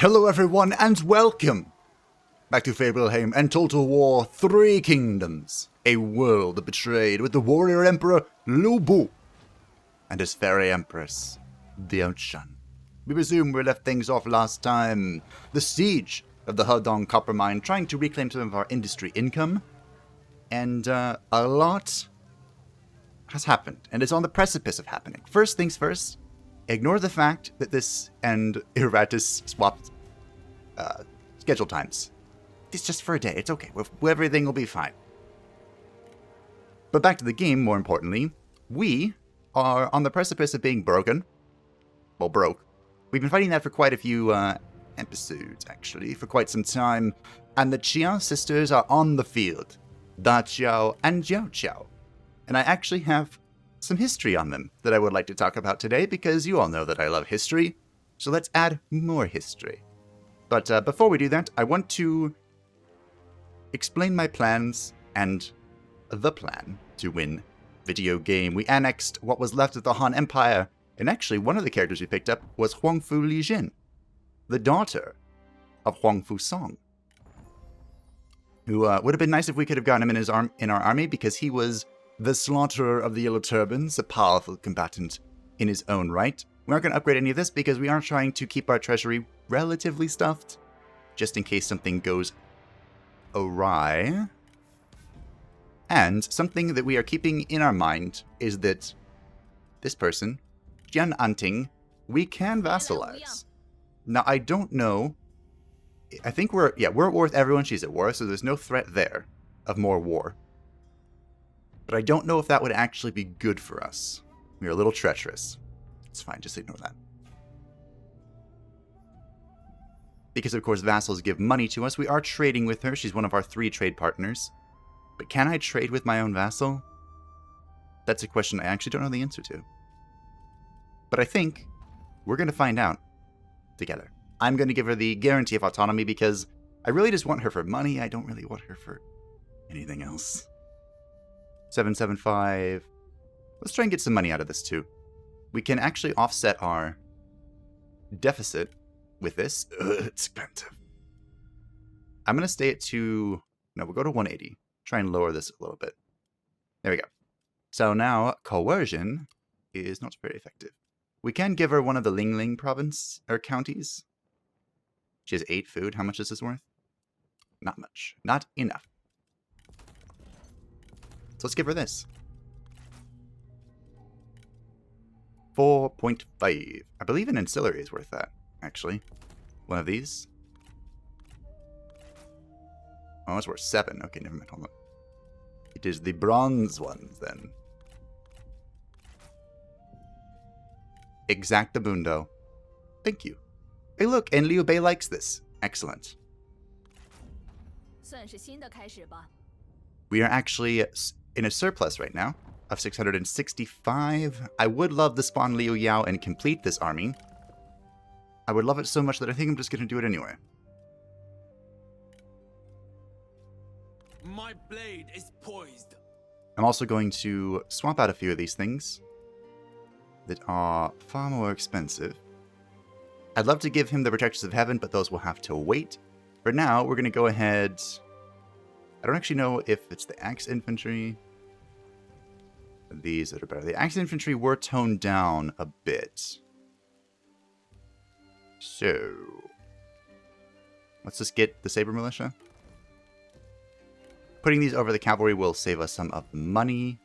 Hello everyone and welcome back to Fableheim and Total War 3 Kingdoms, a world betrayed with the warrior emperor Lu Bu and his fairy empress Diaochan. We resume where we left things off last time, the siege of the Hedong copper mine, trying to reclaim some of our industry income, and a lot has happened and is on the precipice of happening. First things first, ignore the fact that this and Iratus swapped schedule times. It's just for a day. It's okay. Everything will be fine. But back to the game, more importantly, we are on the precipice of being broken. Well, broke. We've been fighting that for quite a few episodes, actually, for quite some time. And the Qiao Sisters are on the field. Da Qiao and Jiao Qiao. And I actually have some history on them that I would like to talk about today, because you all know that I love history. So let's add more history. But before we do that, I want to explain my plans and the plan to win video game. We annexed what was left of the Han Empire, and actually one of the characters we picked up was Huangfu Lijin, the daughter of Huangfu Song, who would have been nice if we could have gotten him in our army, because he was the slaughterer of the Yellow Turbans, a powerful combatant in his own right. We aren't going to upgrade any of this because we are trying to keep our treasury relatively stuffed, just in case something goes awry. And something that we are keeping in our mind is that this person, Jian Anting, we can vassalize. Now, I don't know. I think we're at war with everyone she's at war, so there's no threat there of more war. But I don't know if that would actually be good for us. We're a little treacherous. It's fine, just ignore that. Because, of course, vassals give money to us. We are trading with her. She's one of our 3 trade partners. But can I trade with my own vassal? That's a question I actually don't know the answer to. But I think we're going to find out together. I'm going to give her the guarantee of autonomy because I really just want her for money. I don't really want her for anything else. 775. Let's try and get some money out of this too. We can actually offset our deficit with this. It's expensive. I'm going to stay at 2... No, we'll go to 180. Try and lower this a little bit. There we go. So now, coercion is not very effective. We can give her one of the Ling Ling province, or counties. She has 8 food. How much is this worth? Not much. Not enough. So let's give her this. 4.5. I believe an ancillary is worth that, actually. One of these. Oh, it's worth 7. Okay, never mind. Hold on. It is the bronze ones, then. Exactamundo. Thank you. Hey, look, and Liu Bei likes this. Excellent. We are actually in a surplus right now of 665. I would love to spawn Liu Yao and complete this army. I would love it so much that I think I'm just going to do it anyway. My blade is poised. I'm also going to swap out a few of these things that are far more expensive. I'd love to give him the Protectors of Heaven, but those will have to wait. For now, we're going to go ahead. I don't actually know if it's the Axe Infantry. These that are better. The Axe Infantry were toned down a bit. So, let's just get the Saber Militia. Putting these over the cavalry will save us some of the money.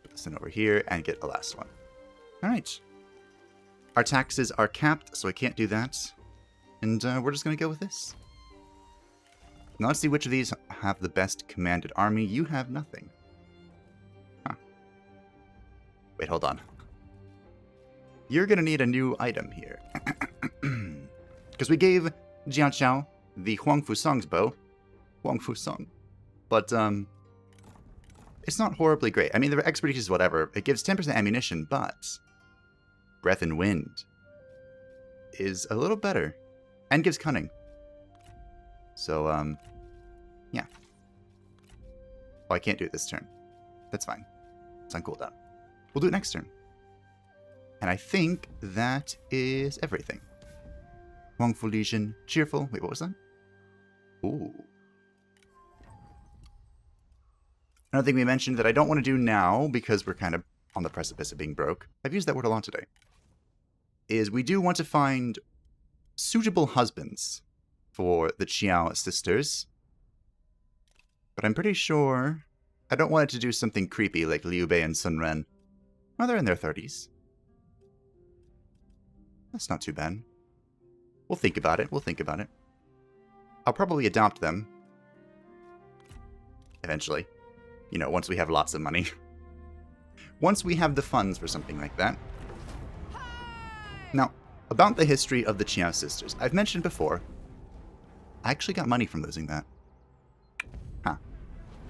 Put this in over here and get a last one. Alright. Our taxes are capped, so I can't do that. And we're just going to go with this. Now let's see which of these have the best commanded army. You have nothing. Huh. Wait, hold on. You're going to need a new item here. Because we gave Jiao Qiao the Huangfu Song's bow. Huangfu Song. But, it's not horribly great. I mean, the expertise is whatever. It gives 10% ammunition, but Breath and Wind is a little better. And gives cunning. So, yeah. Oh, I can't do it this turn. That's fine. It's on cooldown. We'll do it next turn. And I think that is everything. Wrongful lesion. Cheerful. Wait, what was that? Ooh. Another thing we mentioned that I don't want to do now, because we're kind of on the precipice of being broke, I've used that word a lot today, is we do want to find suitable husbands for the Qiao sisters. But I'm pretty sure I don't want it to do something creepy like Liu Bei and Sun Ren. Well, they're in their 30s. That's not too bad. We'll think about it. We'll think about it. I'll probably adopt them. Eventually. You know, once we have lots of money. Once we have the funds for something like that. Now, about the history of the Qiao sisters. I've mentioned before, I actually got money from losing that. Huh.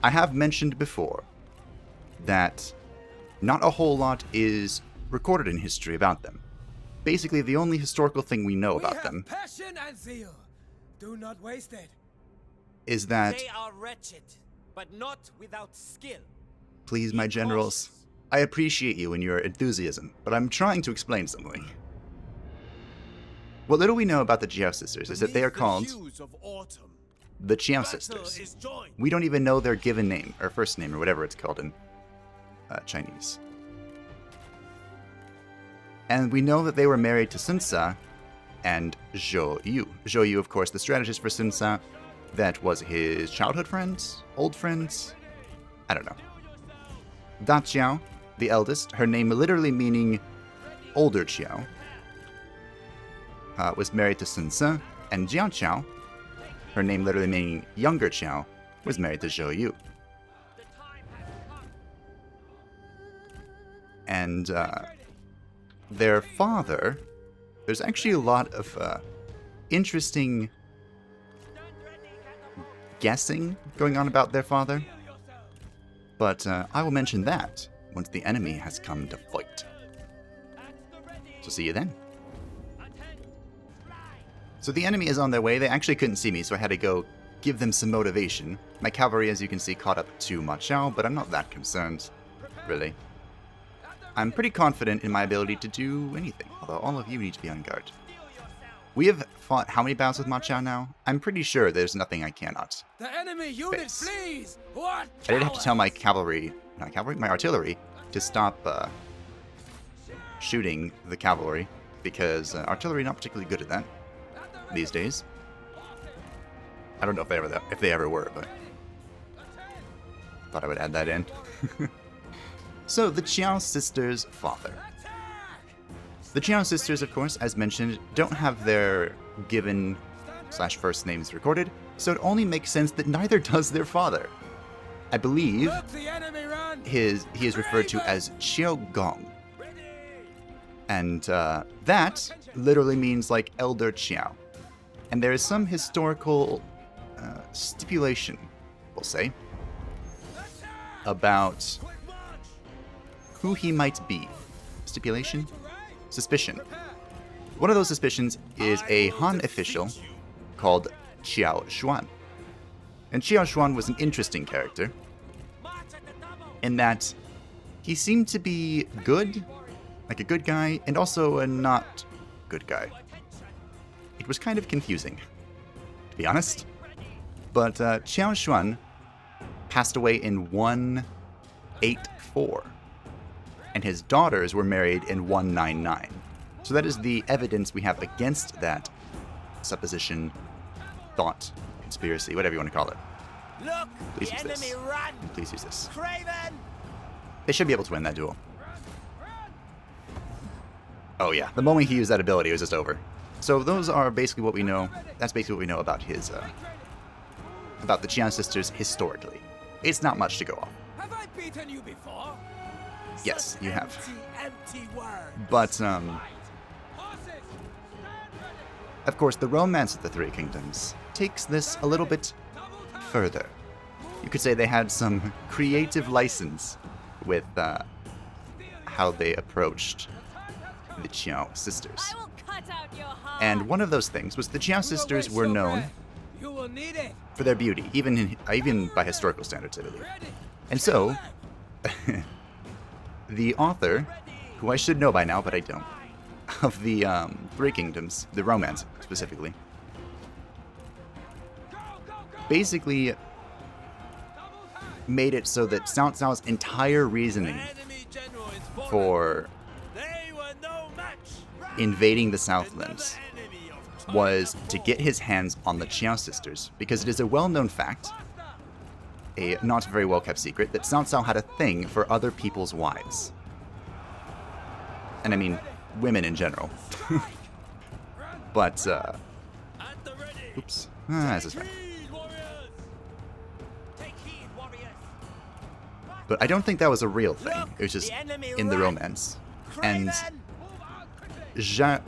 I have mentioned before that not a whole lot is recorded in history about them. Basically, the only historical thing we know about them passion and zeal. Do not waste it. is that, They are wretched, but not without skill. please, my generals, I appreciate you and your enthusiasm, but I'm trying to explain something. What little we know about the Qiao sisters is that they are called the Qiao sisters. We don't even know their given name, or first name, or whatever it's called in Chinese. And we know that they were married to Sun Ce and Zhou Yu. Zhou Yu, of course, the strategist for Sun Ce. That was his childhood friend? Old friend? I don't know. Da Qiao, the eldest, her name literally meaning older Qiao, was married to Sun Ce. And Jiao Qiao, her name literally meaning younger Qiao, was married to Zhou Yu. And their father, there's actually a lot of interesting guessing going on about their father. But I will mention that once the enemy has come to fight. So see you then. So the enemy is on their way. They actually couldn't see me, so I had to go give them some motivation. My cavalry, as you can see, caught up to Ma Chao, but I'm not that concerned, really. I'm pretty confident in my ability to do anything, although all of you need to be on guard. We have fought how many battles with Ma Chao now? I'm pretty sure there's nothing I cannot The enemy unit face. flees. What? I did have to tell my my artillery, to stop shooting the cavalry, because artillery not particularly good at that these days. I don't know if they ever were, but thought I would add that in. So, the Qiao sisters' father. The Qiao sisters, of course, as mentioned, don't have their given / first names recorded, so it only makes sense that neither does their father. I believe Look, the enemy run. he is referred to as Qiao Gong. And that literally means like elder Qiao. And there is some historical stipulation, we'll say, about who he might be. Stipulation? Suspicion. One of those suspicions is a Han official called Qiao Xuan. And Qiao Xuan was an interesting character in that he seemed to be good, like a good guy, and also a not good guy. It was kind of confusing, to be honest. But Qiao Xuan passed away in 184. And his daughters were married in 199. So that is the evidence we have against that supposition, thought, conspiracy, whatever you want to call it. Look, Please the use enemy this. run. Please use this. Craven. They should be able to win that duel. Oh yeah, the moment he used that ability, it was just over. So those are basically what we know. That's basically what we know about his, about the Qiao sisters historically. It's not much to go off. Have I beaten you before? Yes, you have. Empty word. But, of course, the romance of the Three Kingdoms takes this a little bit further. You could say they had some creative license with how they approached the Qiao sisters. I will cut out your heart. And one of those things was the Qiao sisters were known You will need it. for their beauty, even by historical standards, I believe. And so, the author, who I should know by now, but I don't, of the Three Kingdoms, the Romance specifically, basically made it so that Cao Cao's entire reasoning Enemy general is fallen. for They were no match. invading the Southlands Another enemy of was to get his hands on the Qiao Sisters, because it is a well-known fact, a not very well-kept secret, that Cao Cao had a thing for other people's wives. And I mean, women in general. But, At the ready. oops. This is fine. Heed, warriors. Take heed, warriors. But I don't think that was a real thing. Look, It was just the enemy in the right. romance. And Craven.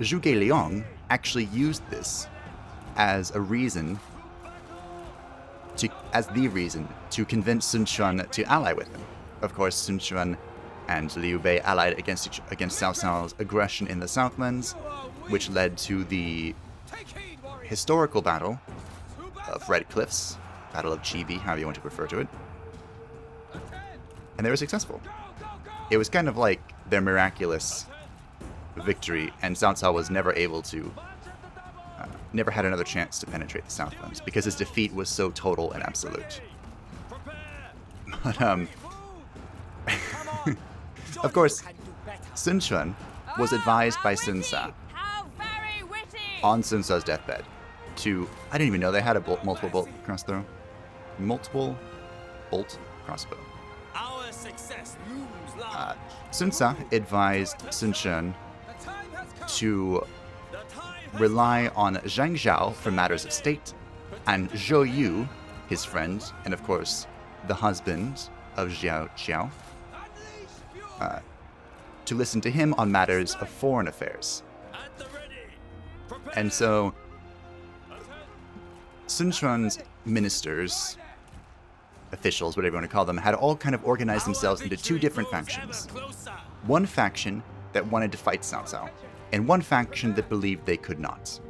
Zhuge Liang actually used this as a reason the reason to convince Sun Quan to ally with him. Of course, Sun Quan and Liu Bei allied against Cao Cao's aggression in the Southlands, which led to the Take heed, warriors. historical battle of Red Cliffs, Battle of Chibi, however you want to refer to it. And they were successful. It was kind of like their miraculous victory, and Cao Cao was never able to, never had another chance to penetrate the Southlands because his defeat was so total and absolute. But, of course, Sun Quan was advised by Sun Sa How very witty! on Sun Sa's deathbed to, I didn't even know they had a multiple bolt crossbow. Multiple bolt crossbow. Our success looms large. Sun Sa advised Sun Quan The time has come. to The time has rely on Zhang Zhao for matters of state, and Zhou Yu, his friend, and of course, the husband of Xiao Qiao, unleashed fury. to listen to him on matters of foreign affairs. At the ready. Prepare. And so, Sun Quan's ministers, officials, whatever you want to call them, had all kind of organized themselves into two different factions. One faction that wanted to fight Cao Cao, and one faction that believed they could not.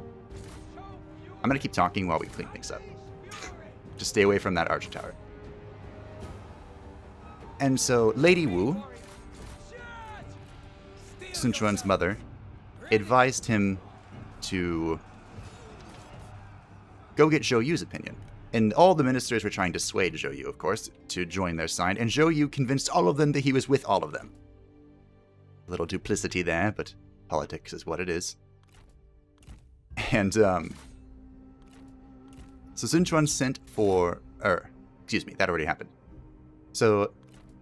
I'm going to keep talking while we clean things up. Just stay away from that archer tower. And so, Lady Wu, Sun Quan's mother, advised him to go get Zhou Yu's opinion. And all the ministers were trying to sway Zhou Yu, of course, to join their side, and Zhou Yu convinced all of them that he was with all of them. A little duplicity there, but politics is what it is. And, so Sun Quan sent for, excuse me, that already happened. So,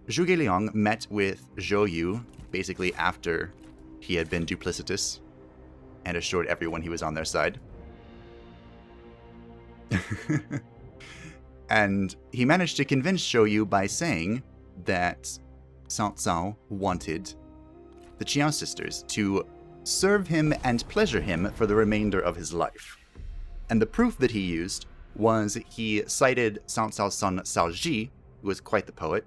Zhuge Liang met with Zhou Yu, basically after he had been duplicitous, and assured everyone he was on their side. And he managed to convince Zhou Yu by saying that Cao Cao wanted the Qiao Sisters to serve him and pleasure him for the remainder of his life. And the proof that he used was he cited Cao Cao's son Cao Ji, who was quite the poet,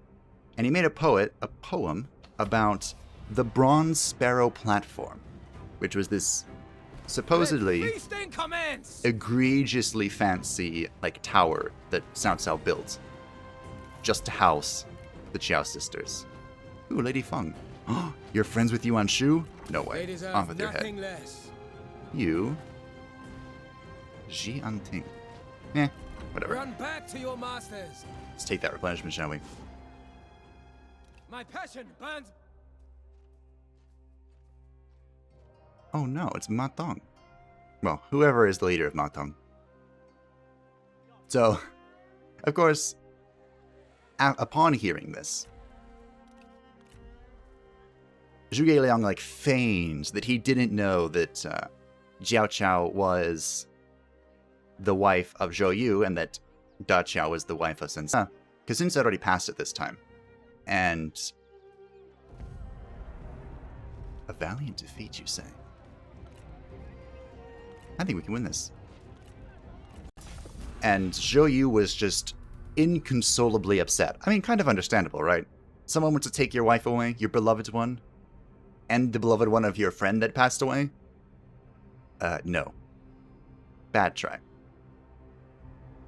and he made a poem about the Bronze Sparrow platform, which was this supposedly Feasting commence. egregiously fancy tower that Cao Cao built just to house the Qiao Sisters. Ooh, Lady Feng. You're friends with Yuan Shu? No way. They deserve Off with your nothing head. less. You. Ji Anting. Whatever. Run back to your masters. Let's take that replenishment, shall we? My passion burns. Oh no, it's Ma Tong. Well, whoever is the leader of Ma Tong. So, of course, upon hearing this, Zhuge Liang feigns that he didn't know that Jiao Chao was the wife of Zhou Yu and that Da Qiao was the wife of Sun Sa, because Sun Sa had already passed it this time. And a valiant defeat, you say? I think we can win this. And Zhou Yu was just inconsolably upset. I mean, kind of understandable, right? Someone wants to take your wife away, your beloved one, and the beloved one of your friend that passed away? No. Bad try.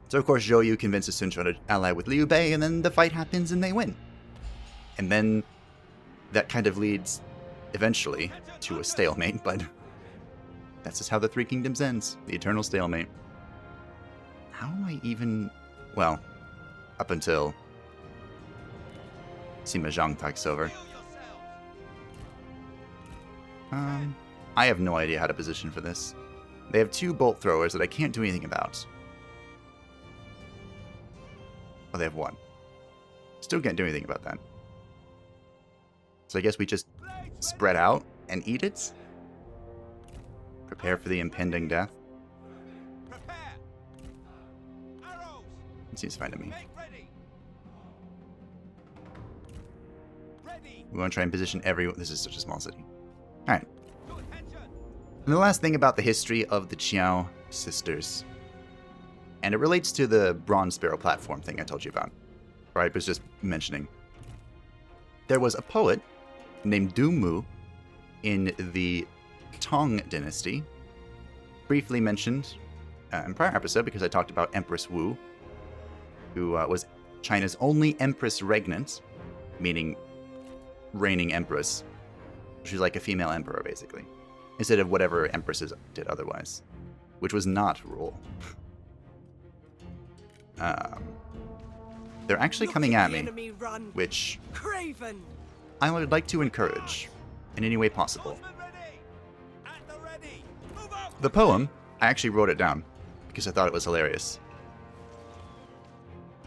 So, of course, Zhou Yu convinces Sun Quan to ally with Liu Bei, and then the fight happens and they win. And then that kind of leads, eventually, to a stalemate, but That's just how the Three Kingdoms ends. The eternal stalemate. How do I even... Well, up until Sima Zhang takes over. I have no idea how to position for this. They have 2 bolt throwers that I can't do anything about. Oh, they have 1. Still can't do anything about that. So I guess we just spread out and eat it? Prepare for the impending death? It seems fine to me. We want to try and position everyone. This is such a small city. Alright. And the last thing about the history of the Qiao Sisters. And it relates to the Bronze Sparrow platform thing I told you about. Or I was just mentioning. There was a poet named Du Mu in the Tang dynasty. Briefly mentioned in prior episode because I talked about Empress Wu, who was China's only empress regnant, meaning reigning empress. She's like a female emperor, basically, instead of whatever empresses did otherwise, which was not rule. They're actually coming at me, which I would like to encourage in any way possible. The poem, I actually wrote it down because I thought it was hilarious.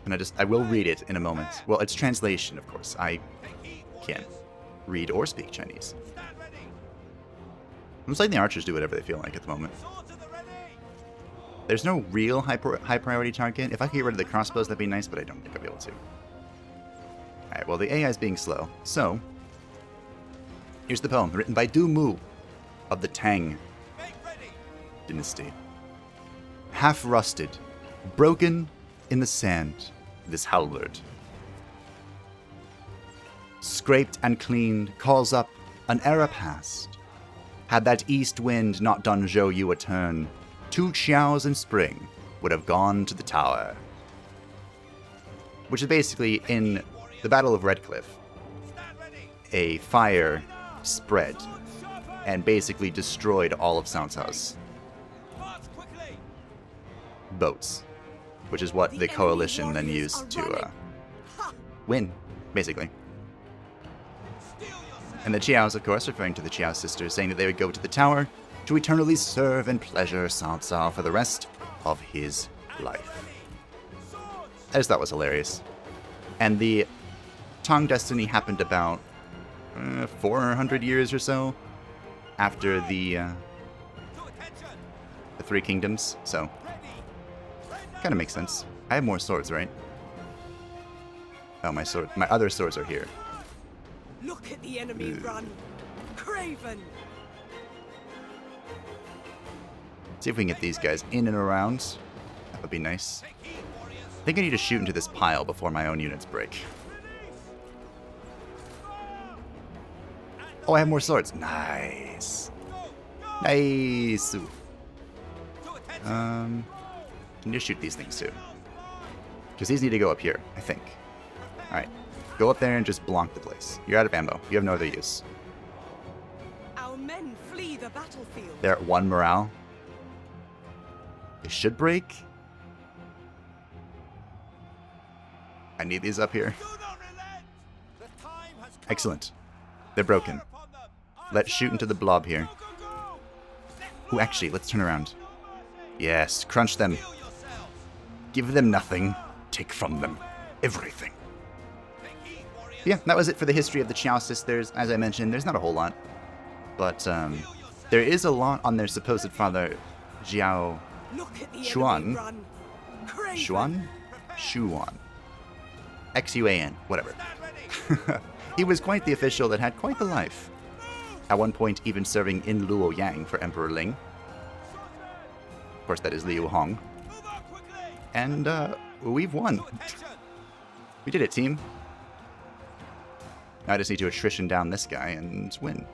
And I will read it in a moment. Well, it's translation, of course. I can't read or speak Chinese. I'm just letting the archers do whatever they feel like at the moment. There's no real high priority target. If I could get rid of the crossbows, that'd be nice, but I don't think I'll be able to. Alright, well, the AI is being slow. So, here's the poem, written by Du Mu of the Tang dynasty. Half rusted, broken in the sand, this halberd. Scraped and cleaned, calls up an era past. Had that east wind not done Zhou Yu a turn, 2 Qiaos in spring would have gone to the tower. Which is basically, in the Battle of Redcliffe, a fire spread and basically destroyed all of Cao Cao's boats, which is what the coalition then used to win, basically. And the Qiaos, of course, referring to the Qiao Sisters, saying that they would go to the tower to eternally serve and pleasure Cao Cao for the rest of his life. I just thought it was hilarious. And the Tang Destiny happened about 400 years or so after the Three Kingdoms, so kind of makes sense. I have more swords, right? Oh, my other swords are here. Look at the enemy run, craven. See if we can get these guys in and around. That would be nice. I think I need to shoot into this pile before my own units break. Oh, I have more swords. Nice. Nice. I need to shoot these things too. Because these need to go up here, I think. Alright. Go up there and just blonk the place. You're out of ammo. You have no other use. Our men flee the battlefield. They're at 1 morale. They should break. I need these up here. Excellent. They're broken. Let's shoot into the blob here. Ooh, actually, let's turn around. Yes, crunch them. Give them nothing. Take from them everything. Yeah, that was it for the history of the Qiao Sisters. As I mentioned, there's not a whole lot. But there is a lot on their supposed father, Qiao Xuan. Xuan? Xuan. Xuan, whatever. He was quite the official that had quite the life. At one point, even serving in Luoyang for Emperor Ling. Of course, that is Liu Hong. And we've won. We did it, team. Now I just need to attrition down this guy and win.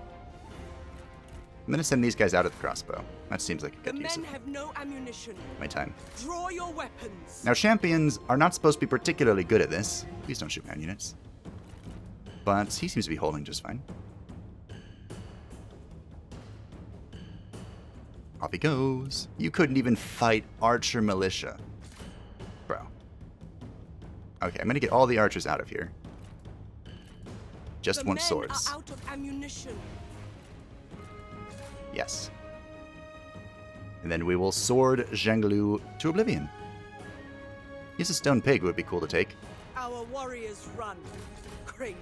I'm going to send these guys out at the crossbow. That seems like a good use of no ammunition. my time. Draw your weapons. Now, champions are not supposed to be particularly good at this. Please don't shoot my own units. But he seems to be holding just fine. Off he goes. You couldn't even fight archer militia. Bro. Okay, I'm gonna get all the archers out of here. Just The want men swords. are out of ammunition. Yes. And then we will sword Zhenglu to oblivion. Here's a stone pig would be cool to take. Our warriors run. Craven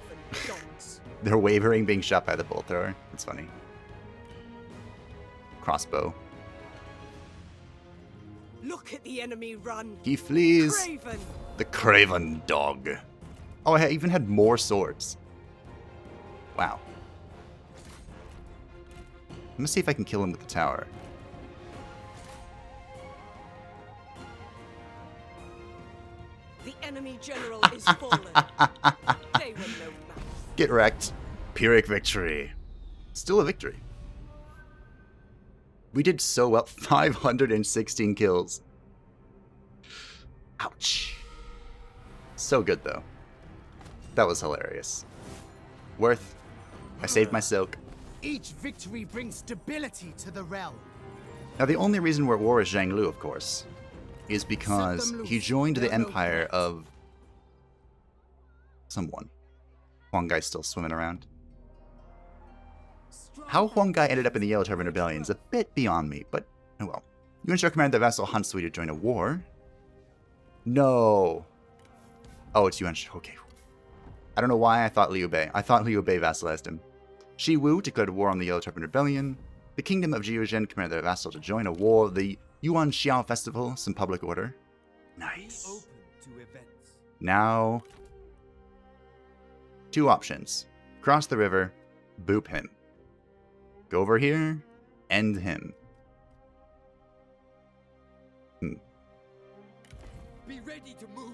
dogs. They're wavering, being shot by the bolt thrower. It's funny. Crossbow. Look at the enemy run. He flees. Craven. The craven dog. Oh, I even had more swords. Wow. I'm gonna see if I can kill him with the tower. The enemy general is fallen. They were no match. Get wrecked. Pyrrhic victory. Still a victory. We did so well. 516 kills. Ouch. So good, though. That was hilarious. Worth. I saved my silk. Each victory brings stability to the realm. Now, the only reason we're at war with Zhang Lu, of course, is because he joined the empire of someone. Huang Gai's still swimming around. How Huang Gai ended up in the Yellow Turban Rebellion is a bit beyond me, but oh well. You instruct Commander the vassal Han Sui to join a war? No. Oh, it's Yuan. Okay. I don't know why I thought Liu Bei. I thought Liu Bei vassalized him. Shi Wu declared war on the Yellow Turban Rebellion. The Kingdom of Jiuzhen commanded their vassal to join a war. The Yuan Xiao Festival, some public order. Nice. Open to events. Now, two options. Cross the river, boop him. Go over here, end him. Be ready to move.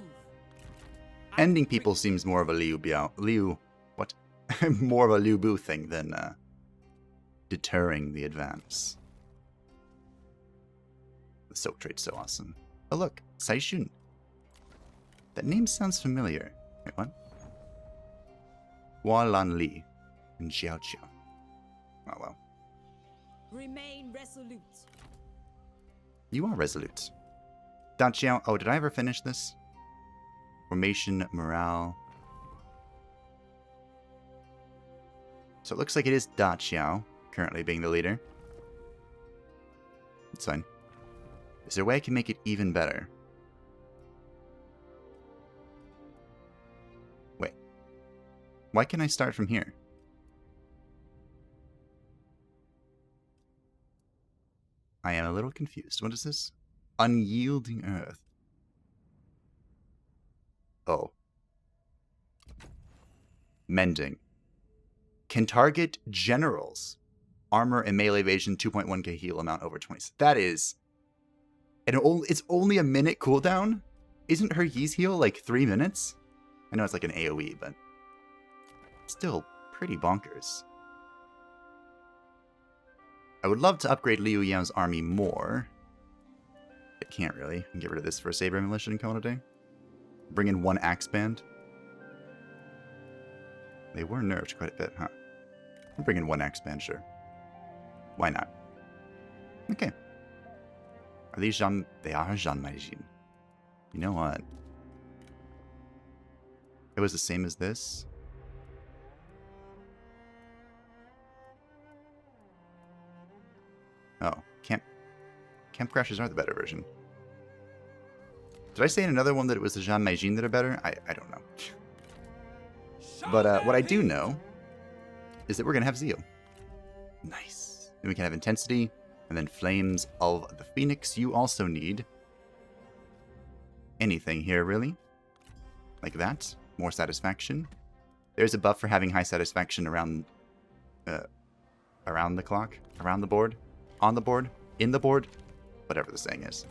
Ending people seems more of a more of a Liu Bu thing than deterring the advance. The silk trade's so awesome. Oh look, Saishun. That name sounds familiar. Wait, what? Hua Lan Li and Xiao Qiao. Oh well. Remain resolute. You are resolute. Da Qiao. Oh, did I ever finish this? Formation, morale. So it looks like it is Da Qiao currently being the leader. It's fine. Is there a way I can make it even better? Wait. Why can't I start from here? I am a little confused. What is this? Unyielding Earth. Oh. Mending. Can target generals. Armor and melee evasion 2.1k heal amount over 20. That is... it's only a minute cooldown? Isn't her Yi's heal like 3 minutes? I know it's like an AoE, but... still pretty bonkers. I would love to upgrade Liu Yao's army more. I can't really. I can get rid of this for a Saber Militia and call it a day. Bring in one Axe Band. They were nerfed quite a bit, huh? We'll bring in one Axe Band, sure. Why not? Okay. Are these Zhan? They are Zhan Maijin. You know what? It was the same as this. Oh, Camp Crashers are the better version. Did I say in another one that it was the Zhan Maijin that are better? I don't know. But what I do know is that we're going to have Zeal. Nice. Then we can have Intensity, and then Flames of the Phoenix. You also need anything here, really. Like that. More Satisfaction. There's a buff for having high Satisfaction around the clock, around the board, on the board, in the board, whatever the saying is.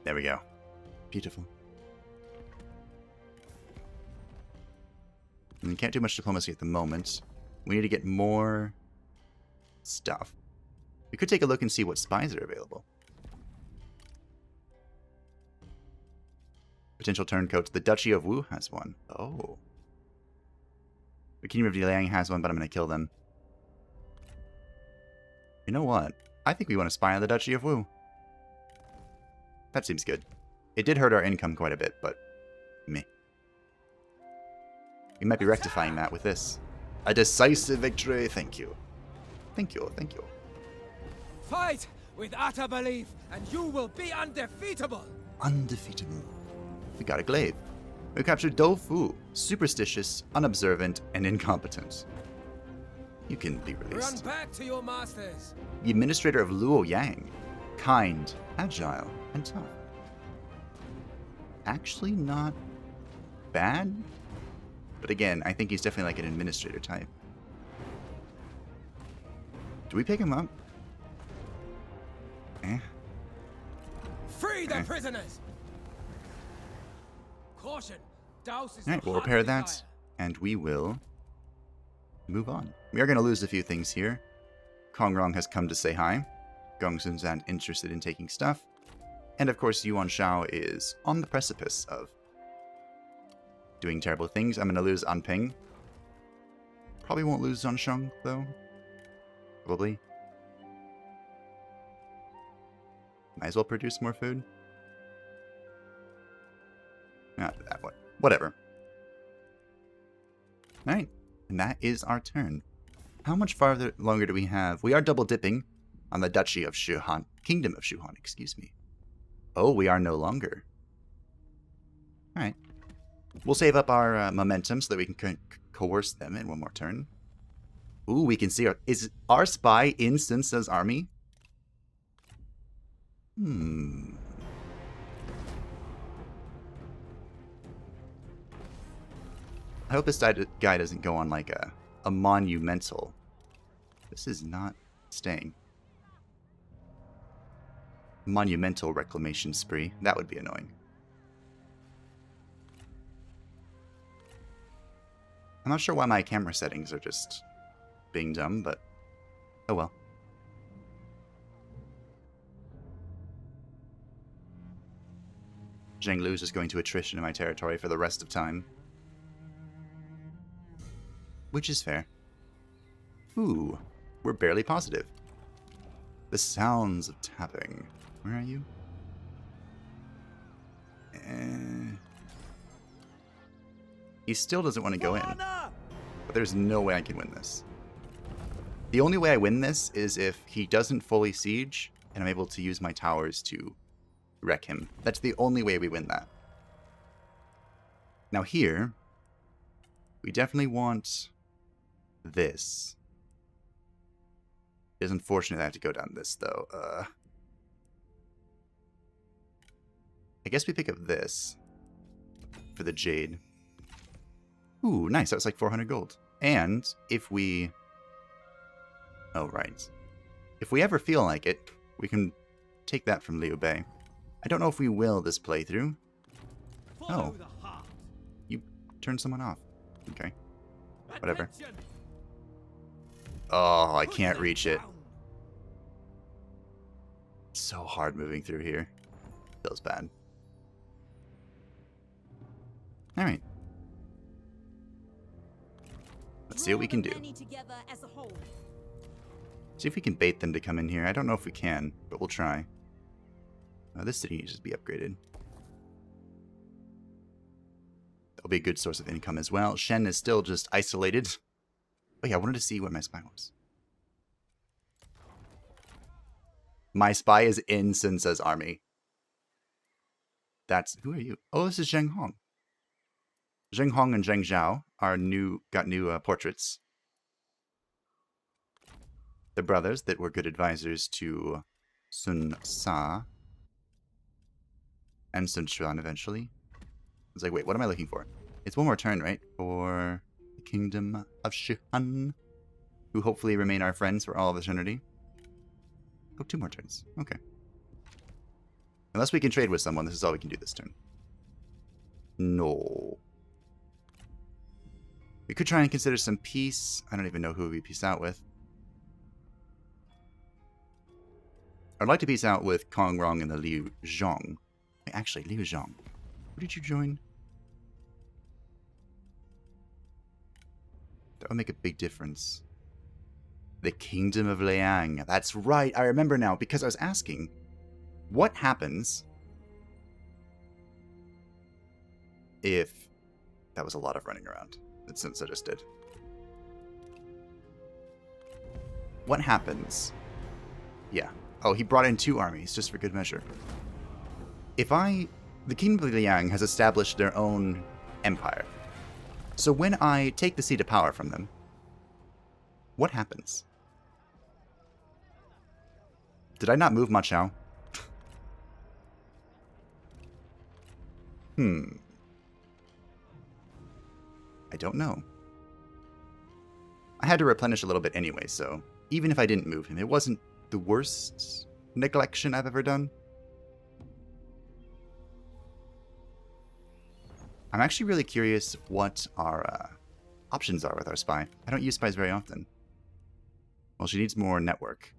There we go. Beautiful. And we can't do much diplomacy at the moment. We need to get more stuff. We could take a look and see what spies are available. Potential turncoats. The Duchy of Wu has one. Oh. The Kingdom of Liang has one, but I'm going to kill them. You know what? I think we want to spy on the Duchy of Wu. That seems good. It did hurt our income quite a bit, but meh. We might be rectifying that with this. A decisive victory. Thank you. Thank you. Thank you. Fight with utter belief, and you will be undefeatable. Undefeatable. We got a glaive. We captured Do Fu, superstitious, unobservant, and incompetent. You can be Run released. back to your masters. The administrator of Luo Yang. Kind, agile, and tough. Actually not bad. But again, I think he's definitely like an administrator type. Do we pick him up? Eh. Free the prisoners. Caution. Douse is Alright, the we'll heart repair of that, desire. and we will move on. We are going to lose a few things here. Kongrong has come to say hi. Gongsun's not interested in taking stuff. And of course, Yuan Shao is on the precipice of doing terrible things. I'm going to lose Anping. Probably won't lose Zhongsheng, though. Probably. Might as well produce more food. Not that one. Whatever. Alright. And that is our turn. How much farther longer do we have? We are double dipping on the Duchy of Shuhan. Kingdom of Shuhan, excuse me. Oh, we are no longer. Alright. We'll save up our momentum so that we can coerce them in one more turn. Ooh, we can see our... Is our spy in Sun Ce's army? I hope this guy doesn't go on like a monumental... This is not staying. Monumental reclamation spree. That would be annoying. I'm not sure why my camera settings are just being dumb, but oh well. Zheng Lu is just going to attrition in my territory for the rest of time. Which is fair. Ooh, we're barely positive. The sounds of tapping. Where are you? He still doesn't want to go in. But there's no way I can win this. The only way I win this is if he doesn't fully siege, and I'm able to use my towers to wreck him. That's the only way we win that. Now here, we definitely want this. It is unfortunate that I have to go down this, though. I guess we pick up this for the Jade. Ooh, nice. That was like 400 gold. And if we... Oh, right. If we ever feel like it, we can take that from Liu Bei. I don't know if we will this playthrough. Follow the heart. You turned someone off. Okay. Whatever. Attention. Oh, I Put can't them reach it. down. It's so hard moving through here. Feels bad. Alright. Let's see what we can do. Together as a whole. See if we can bait them to come in here. I don't know if we can, but we'll try. This city needs to be upgraded. That'll be a good source of income as well. Shen is still just isolated. Oh yeah, I wanted to see what my spy was. My spy is in Sun Ce's army. That's... Who are you? Oh, this is Zheng Hong. Zheng Hong and Zheng Zhao are got new portraits. The brothers that were good advisors to Sun Ce and Sun Quan eventually. I was like, wait, what am I looking for? It's one more turn, right? For the Kingdom of Shuhan, who hopefully remain our friends for all of eternity. Oh, 2 more turns. Okay. Unless we can trade with someone, this is all we can do this turn. No. We could try and consider some peace. I don't even know who we peace out with. I'd like to peace out with Kongrong and the Liu Zhong. Actually, Liu Zhong. Who did you join? That would make a big difference. The Kingdom of Liang. That's right, I remember now, because I was asking, what happens if... That was a lot of running around, that Sinsa just did. What happens? Yeah. Oh, he brought in 2 armies, just for good measure. The Kingdom of Liang has established their own empire. So when I take the seat of power from them, what happens? Did I not move Ma Chao? I don't know. I had to replenish a little bit anyway, so even if I didn't move him, it wasn't the worst neglection I've ever done. I'm actually really curious what our options are with our spy. I don't use spies very often. Well, she needs more network.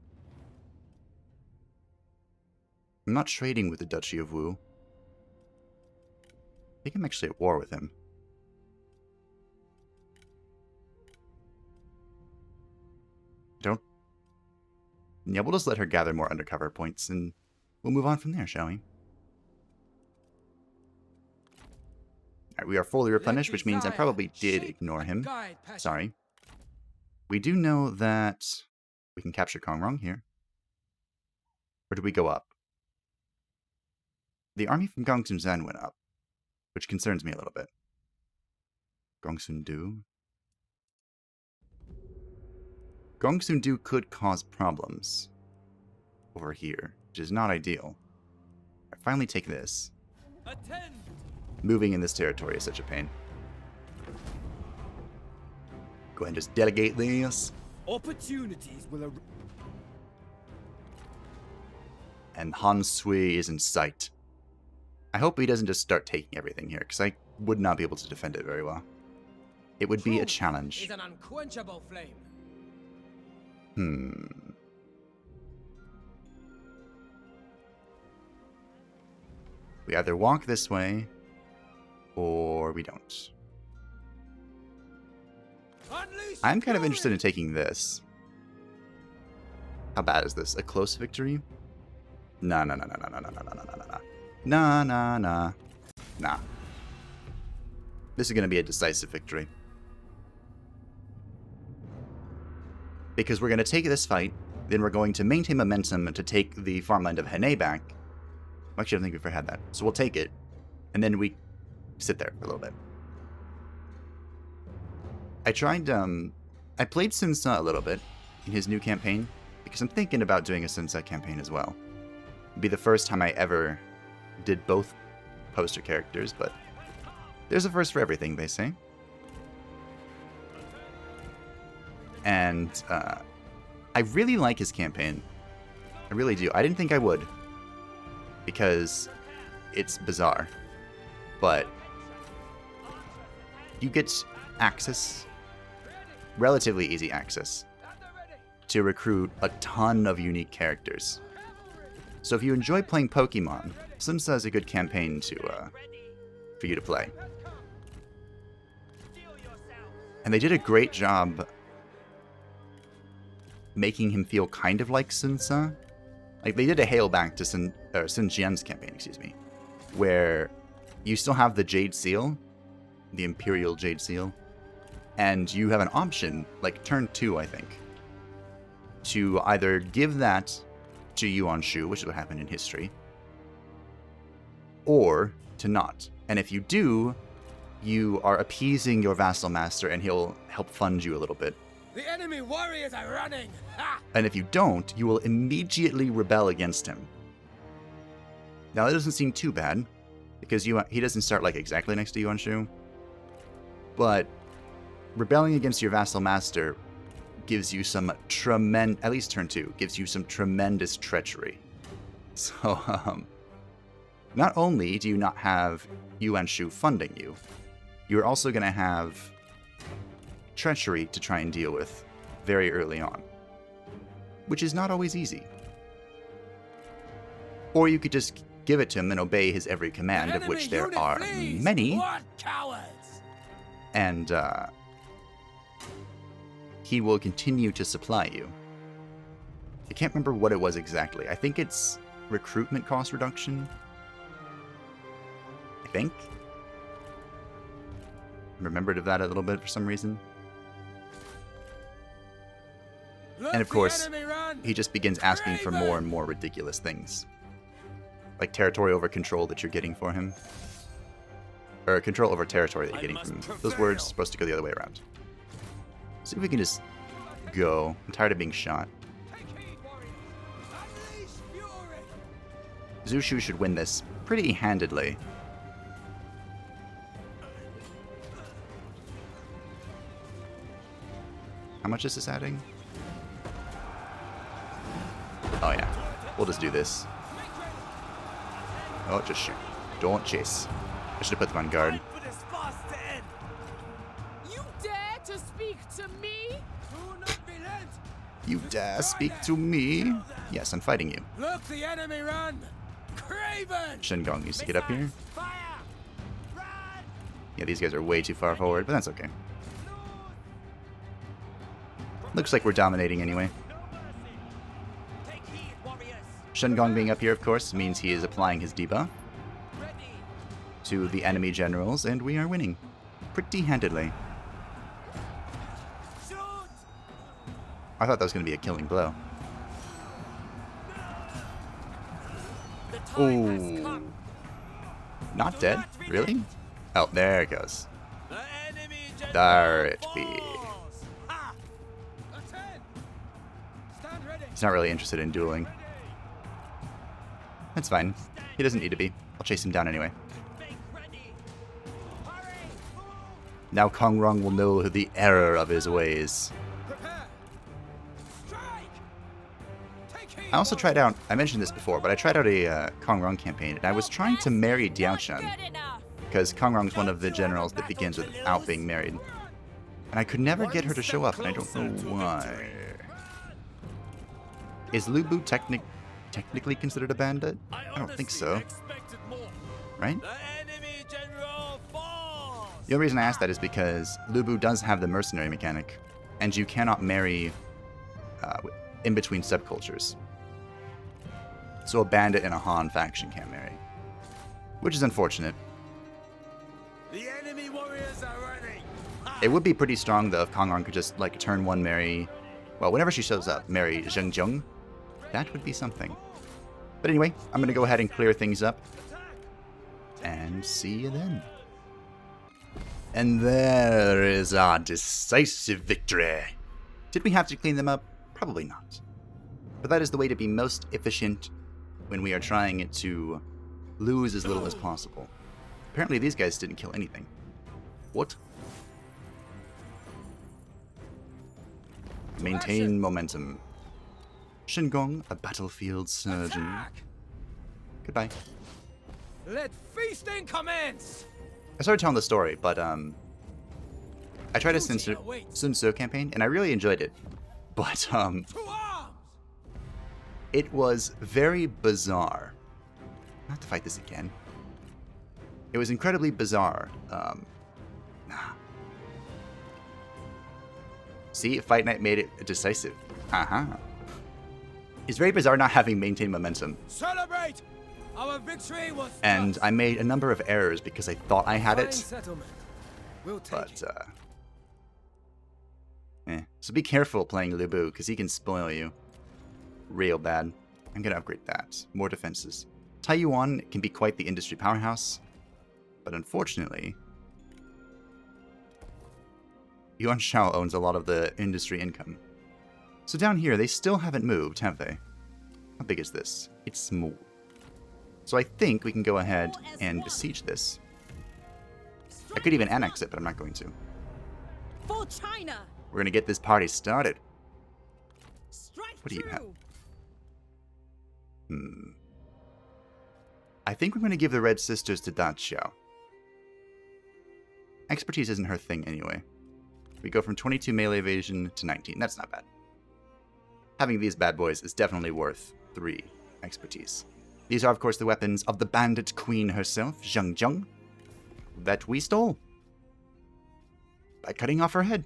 I'm not trading with the Duchy of Wu. I think I'm actually at war with him. Yeah, we'll just let her gather more undercover points, and we'll move on from there, shall we? Alright, we are fully replenished, which means I probably did ignore him. Sorry. We do know that we can capture Kongrong here. Or did we go up? The army from Gongsun Zan went up, which concerns me a little bit. Gongsun Du. Gongsun Du could cause problems over here, which is not ideal. I finally take this. Attend. Moving in this territory is such a pain. Go ahead and just delegate this. Opportunities will And Han Sui is in sight. I hope he doesn't just start taking everything here, because I would not be able to defend it very well. It would be a challenge. is an unquenchable flame. We either walk this way, or we don't. Unleash I'm kind of fury! interested in taking this. How bad is this? A close victory? Nah. Nah. This is going to be a decisive victory. Because we're going to take this fight, then we're going to maintain momentum to take the farmland of Hene back. Actually, I don't think we've ever had that. So we'll take it, and then we sit there for a little bit. I played Sinsa a little bit in his new campaign, because I'm thinking about doing a Sinsa campaign as well. It'd be the first time I ever did both poster characters, but there's a first for everything, they say. And I really like his campaign. I really do. I didn't think I would, because it's bizarre. But you get access, relatively easy access, to recruit a ton of unique characters. So if you enjoy playing Pokemon, Sinsa is a good campaign for you to play. And they did a great job making him feel kind of like Sinsa. Like, they did a hail back to Sun Jian's campaign, excuse me, where you still have the Jade Seal, the Imperial Jade Seal, and you have an option, like turn 2, I think, to either give that to Yuan Shu, which is what happened in history, or to not. And if you do, you are appeasing your vassal master, and he'll help fund you a little bit. The enemy warriors are running! Ha! And if you don't, you will immediately rebel against him. Now, that doesn't seem too bad, because he doesn't start like exactly next to Yuan Shu. But rebelling against your vassal master gives you some at least turn 2, gives you some tremendous treachery. So, not only do you not have Yuan Shu funding you, you're also going to have treachery to try and deal with very early on, which is not always easy. Or you could just give it to him and obey his every command, of which there are many. What cowards! And he will continue to supply you. I can't remember what it was exactly. I think it's recruitment cost reduction. I think. Remembered of that a little bit for some reason. And of course, he just begins asking for more and more ridiculous things. Like territory over control that you're getting for him. Or control over territory that you're getting from him. Those words are supposed to go the other way around. See if we can just go. I'm tired of being shot. Zhu Shu should win this pretty handedly. How much is this adding? Oh yeah, we'll just do this. Oh, just shoot. Don't chase. I should have put them on guard. You dare to speak to me? You dare speak to me? Yes, I'm fighting you. Look the enemy run! Craven! Shengong needs to get up here. Yeah, these guys are way too far forward, but that's okay. Looks like we're dominating anyway. Shengong being up here, of course, means he is applying his debuff to the enemy generals, and we are winning pretty handedly. I thought that was going to be a killing blow. Ooh. Not dead? Really? Oh, there it goes. There it be. He's not really interested in dueling. That's fine. He doesn't need to be. I'll chase him down anyway. Now Kong Rong will know the error of his ways. I also tried out, I mentioned this before, but I tried out a Kong Rong campaign, and I was trying to marry Diaochan, because Kong Rong's one of the generals that begins without being married. And I could never get her to show up, and I don't know why. Is Lu Bu technically considered a bandit? I don't think so. Right? The only reason I ask that is because Lu Bu does have the mercenary mechanic, and you cannot marry in between subcultures. So a bandit and a Han faction can't marry, which is unfortunate. The enemy warriors are ready. It would be pretty strong though if Kong Rong could just like turn one marry, well, whenever she shows up, marry Zheng Zheng. That would be something. But anyway, I'm gonna go ahead and clear things up, and see you then. And there is our decisive victory. Did we have to clean them up? Probably not. But that is the way to be most efficient when we are trying to lose as little as possible. Apparently these guys didn't kill anything. What? Maintain momentum. Shengong, a battlefield surgeon. Goodbye. Let feasting commence. I started telling the story, but I tried a Sun Tzu campaign, and I really enjoyed it. But it was very bizarre. Not to fight this again. It was incredibly bizarre. See, Fight Night made it decisive. It's very bizarre not having maintained momentum. Celebrate! Our victory was And I made a number of errors because I thought I had it. We'll take But, So be careful playing Lu Bu, because he can spoil you. Real bad. I'm going to upgrade that. More defenses. Taiyuan can be quite the industry powerhouse, but unfortunately, Yuan Shao owns a lot of the industry income. So down here, they still haven't moved, have they? How big is this? It's small. So I think we can go ahead and besiege this. I could even annex it, but I'm not going to. For China. We're going to get this party started. What do you have? I think we're going to give the Red Sisters to Da Qiao. Expertise isn't her thing anyway. We go from 22 melee evasion to 19. That's not bad. Having these bad boys is definitely worth 3 expertise. These are, of course, the weapons of the bandit queen herself, Zheng Zheng, that we stole by cutting off her head.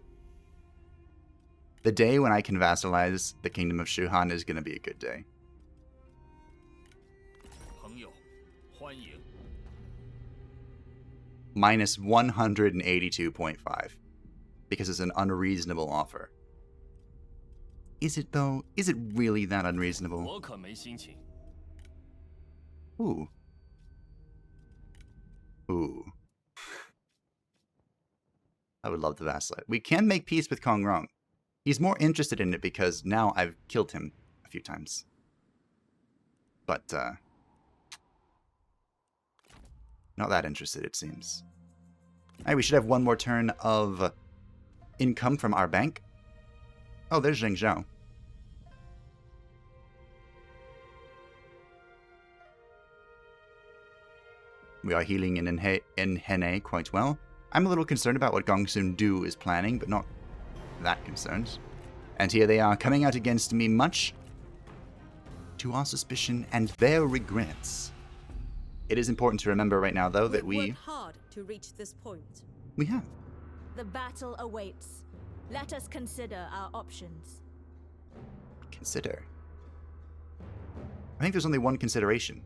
The day when I can vassalize the Kingdom of Shuhan is going to be a good day. Minus 182.5. Because it's an unreasonable offer. Is it though? Is it really that unreasonable? Ooh. Ooh. I would love to vacillate. We can make peace with Kong Rong. He's more interested in it because now I've killed him a few times. But, not that interested, it seems. Alright, we should have one more turn of income from our bank. Oh, there's Zheng Zhao. We are healing in Hene quite well. I'm a little concerned about what Gongsun Du is planning, but not that concerned. And here they are, coming out against me, much to our suspicion and their regrets. It is important to remember right now, though, that we worked hard to reach this point. We have. The battle awaits. Let us consider our options. Consider? I think there's only one consideration.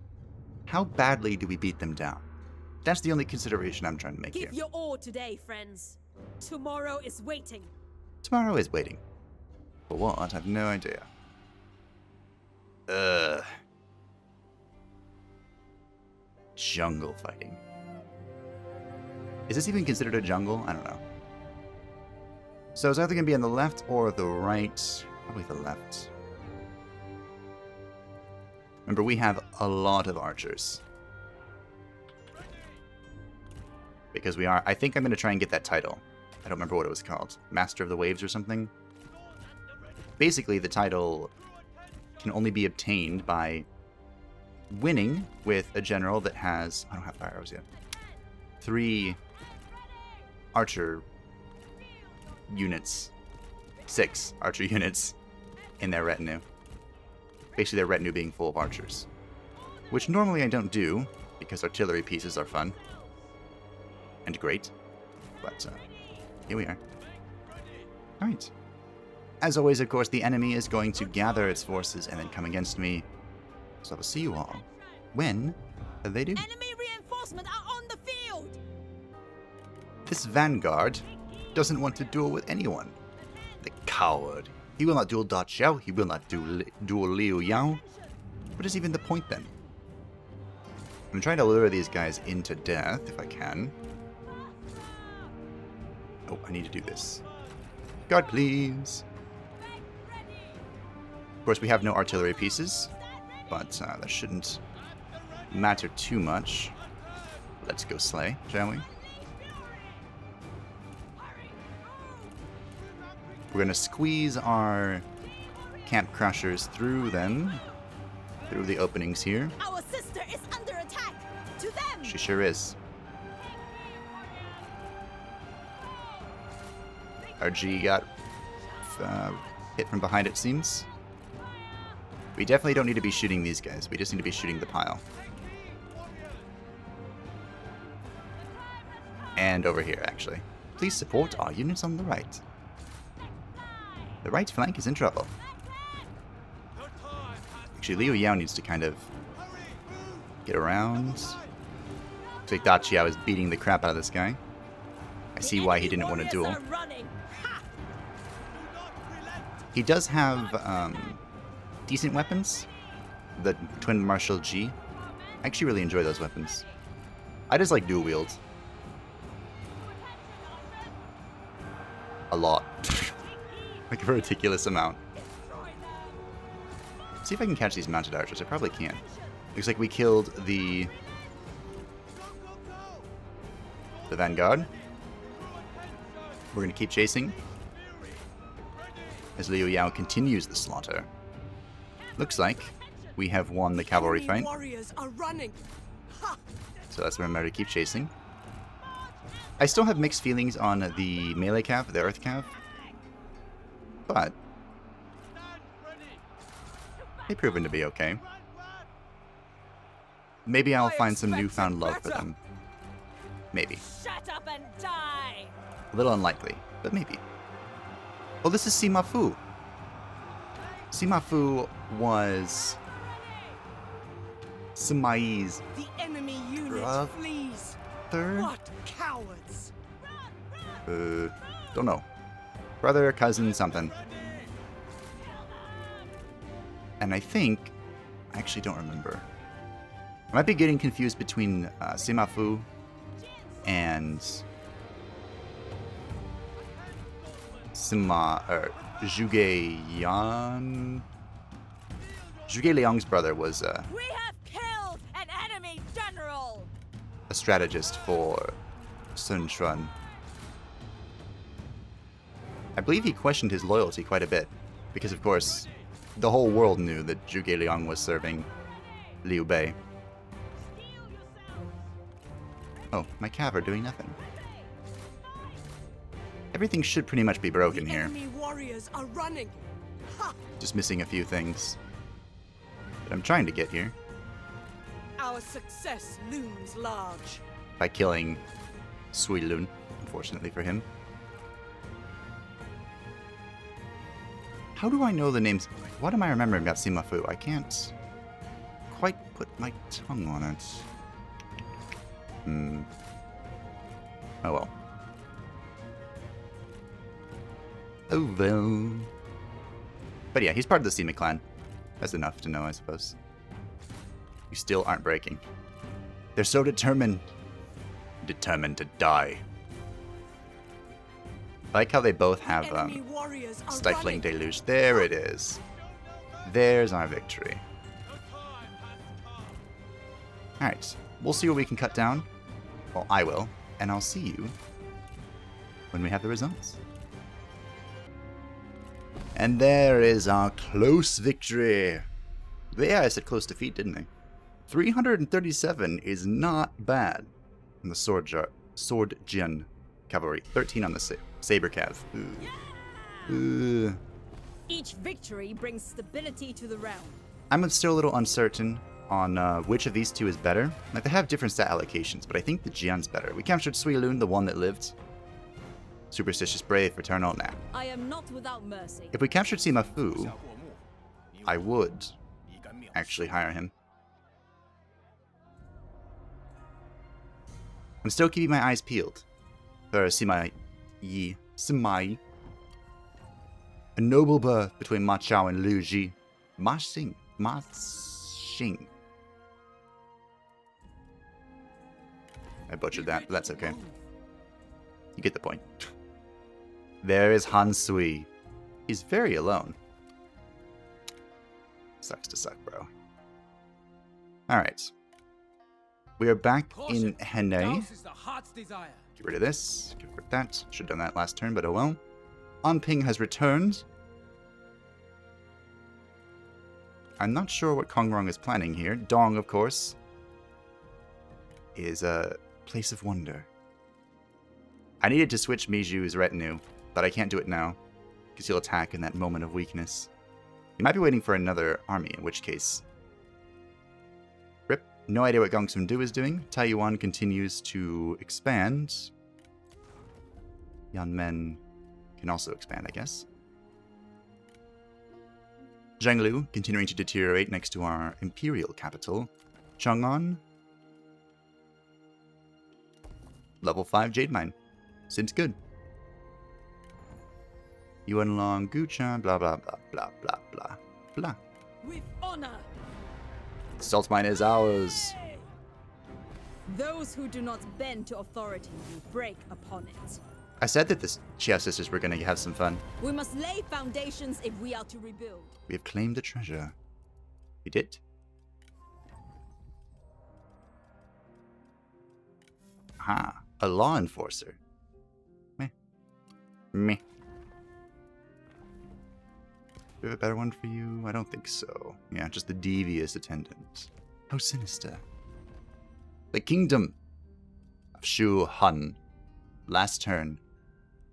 How badly do we beat them down? That's the only consideration I'm trying to make here. Give your all today, friends. Tomorrow is waiting. Tomorrow is waiting. For what? I have no idea. Jungle fighting. Is this even considered a jungle? I don't know. So it's either going to be on the left or the right. Probably the left. Remember, we have a lot of archers. Because we are... I think I'm going to try and get that title. I don't remember what it was called. Master of the Waves or something? Basically, the title can only be obtained by winning with a general that has... I don't have fire arrows yet. 3 archer units. 6 archer units in their retinue. Basically, their retinue being full of archers. Which normally I don't do, because artillery pieces are fun. And great. But, here we are. Alright. As always, of course, the enemy is going to gather its forces and then come against me. So I will see you all when they do. Enemy reinforcements are on the field! This vanguard doesn't want to duel with anyone. The coward. He will not duel Da Qiao. He will not duel Liu Yao. What is even the point then? I'm trying to lure these guys into death if I can. Oh, I need to do this. Guard, please. Of course, we have no artillery pieces, but that shouldn't matter too much. Let's go slay, shall we? We're going to squeeze our camp crushers through them, through the openings here. Our sister is under attack! To them! She sure is. RG got hit from behind, it seems. We definitely don't need to be shooting these guys. We just need to be shooting the pile. And over here, actually. Please support our units on the right. The right flank is in trouble. Actually, Liu Yao needs to kind of get around. Looks like Da Qiao is beating the crap out of this guy. I see why he didn't want to duel. He does have decent weapons. The Twin Martial G. I actually really enjoy those weapons. I just like dual wield. A lot. Like a ridiculous amount. See if I can catch these mounted archers. I probably can. Looks like we killed the vanguard. We're going to keep chasing as Liu Yao continues the slaughter. Looks like we have won the cavalry fight. Warriors are running. So that's where I'm going to keep chasing. I still have mixed feelings on the melee cav, the earth cav. But they've proven to be okay. Maybe I'll find some newfound love for them. Maybe. Shut up and die! A little unlikely, but maybe. Oh, this is Sima Fu. Sima Fu was Simai's The enemy unit Brother? flees. third? What cowards! Don't know. Brother, cousin, something. And I think... I actually don't remember. I might be getting confused between Sima Fu and Zhuge Yan. Zhuge Liang's brother was We have killed an enemy general! a strategist for Sun Quan. I believe he questioned his loyalty quite a bit, because of course, the whole world knew that Zhuge Liang was serving Liu Bei. Oh, my cav are doing nothing. Everything should pretty much be broken The here. enemy warriors are running. Ha! Just missing a few things. But I'm trying to get here Our success looms large. by killing Sui Lun, unfortunately for him. How do I know the names? What am I remembering about Sima Fu? I can't quite put my tongue on it. Oh well. Oh well. But yeah, he's part of the Sima clan. That's enough to know, I suppose. You still aren't breaking. They're so determined. Determined to die. I like how they both have Enemy warriors are Stifling running. Deluge. There it is. There's our victory. Alright, we'll see what we can cut down. Well, I will. And I'll see you when we have the results. And there is our close victory. Yeah, I said close defeat, didn't I? 337 is not bad on the Sword Jian Cavalry. 13 on the Saber Cav. Each victory brings stability to the realm. I'm still a little uncertain on which of these two is better. Like, they have different stat allocations, but I think the Jian's better. We captured Sui Lun, the one that lived. Superstitious, brave, eternal, nah. I am not without mercy. If we captured Sima Fu, I would actually hire him. I'm still keeping my eyes peeled for Sima Yi. Sima Yi. A noble birth between Ma Chao and Liu Ji. Ma Xing. Ma Xing. I butchered that, but that's okay. You get the point. There is Han Sui. He's very alone. Sucks to suck, bro. Alright. We are back in Henne. Douse is the heart's desire. Get rid of this. Get rid of that. Should have done that last turn, but oh well. Anping has returned. I'm not sure what Kongrong is planning here. Dong, of course, is a place of wonder. I needed to switch Miju's retinue, but I can't do it now, because he'll attack in that moment of weakness. He might be waiting for another army, in which case... Rip. No idea what Gongsun Du is doing. Taiyuan continues to expand. Yanmen can also expand, I guess. Zhenglu continuing to deteriorate next to our imperial capital. Chang'an. Level 5 Jade Mine. Seems good. Yuan Long, Gucha, blah blah blah blah blah blah blah. With honor. Salt mine is ours. Those who do not bend to authority will break upon it. I said that the Qiao Sisters were going to have some fun. We must lay foundations if we are to rebuild. We have claimed the treasure. We did. Ah, a law enforcer. Meh. Meh. Do we have a better one for you? I don't think so. Yeah, just the devious attendant. How sinister. The kingdom of Shu Han. Last turn.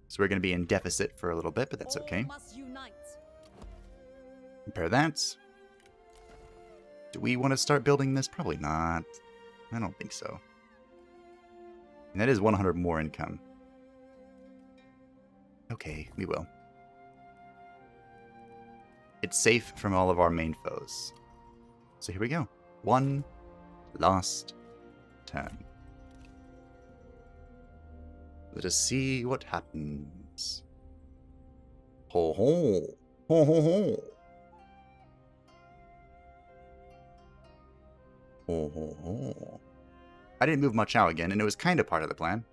So we're going to be in deficit for a little bit, but that's okay. All must unite. Compare that. Do we want to start building this? Probably not. I don't think so. And that is 100 more income. Okay, we will. It's safe from all of our main foes. So here we go. One last turn. Let us see what happens. Ho ho! Ho ho ho! Ho ho ho. I didn't move much out again, and it was kind of part of the plan.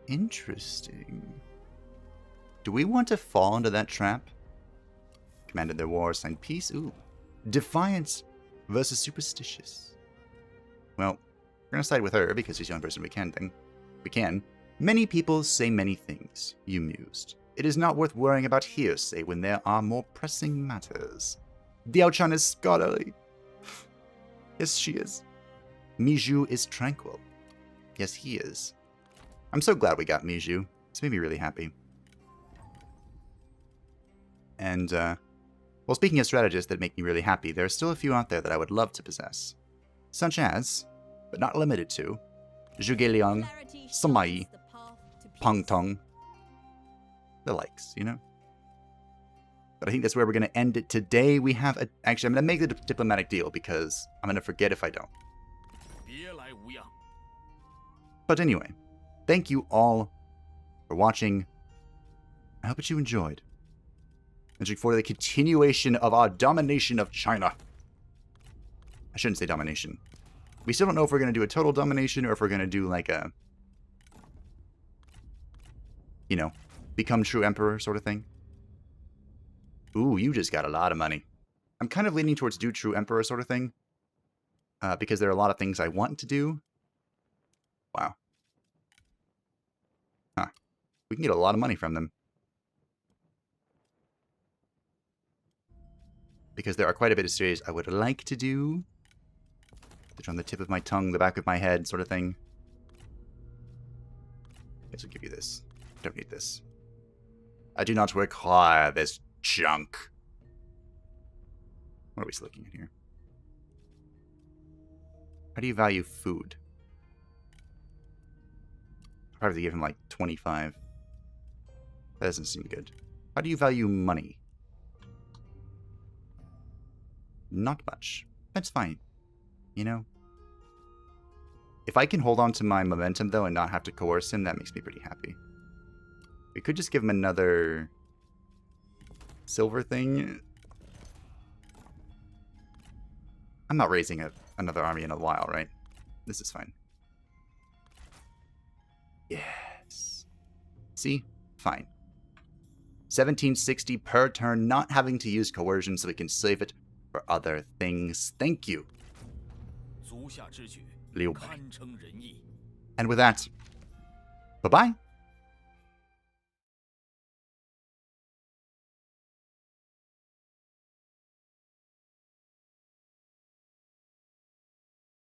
Interesting. Do we want to fall into that trap? Commanded their war, signed peace. Ooh. Defiance versus superstitious. Well, we're gonna side with her because she's the only person we can. Many people say many things, you mused. It is not worth worrying about hearsay when there are more pressing matters. Diaochan is scholarly. Yes, she is. Miju is tranquil. Yes, he is. I'm so glad we got Miju. It's made me really happy. And, well, speaking of strategists that make me really happy, there are still a few out there that I would love to possess. Such as, but not limited to, Zhuge Liang, Sima Yi, Pang Tong. The likes, you know? But I think that's where we're going to end it today. We have actually, I'm going to make the diplomatic deal because I'm going to forget if I don't. But anyway, thank you all for watching. I hope that you enjoyed. And look forward to the continuation of our domination of China. I shouldn't say domination. We still don't know if we're going to do a total domination or if we're going to do like a, you know, become true emperor sort of thing. Ooh, you just got a lot of money. I'm kind of leaning towards do true emperor sort of thing. Because there are a lot of things I want to do. Wow. Huh. We can get a lot of money from them. Because there are quite a bit of series I would like to do. It's on the tip of my tongue, the back of my head sort of thing. I guess I'll give you this. Don't need this. I do not require this junk. What are we looking at here? How do you value food? I'll probably give him like 25. That doesn't seem good. How do you value money? Not much. That's fine. You know? If I can hold on to my momentum, though, and not have to coerce him, that makes me pretty happy. We could just give him another silver thing. I'm not raising another army in a while, right? This is fine. Yes. See? Fine. 1760 per turn, not having to use coercion so we can save it for other things. Thank you, Liu Bei. And with that, bye-bye.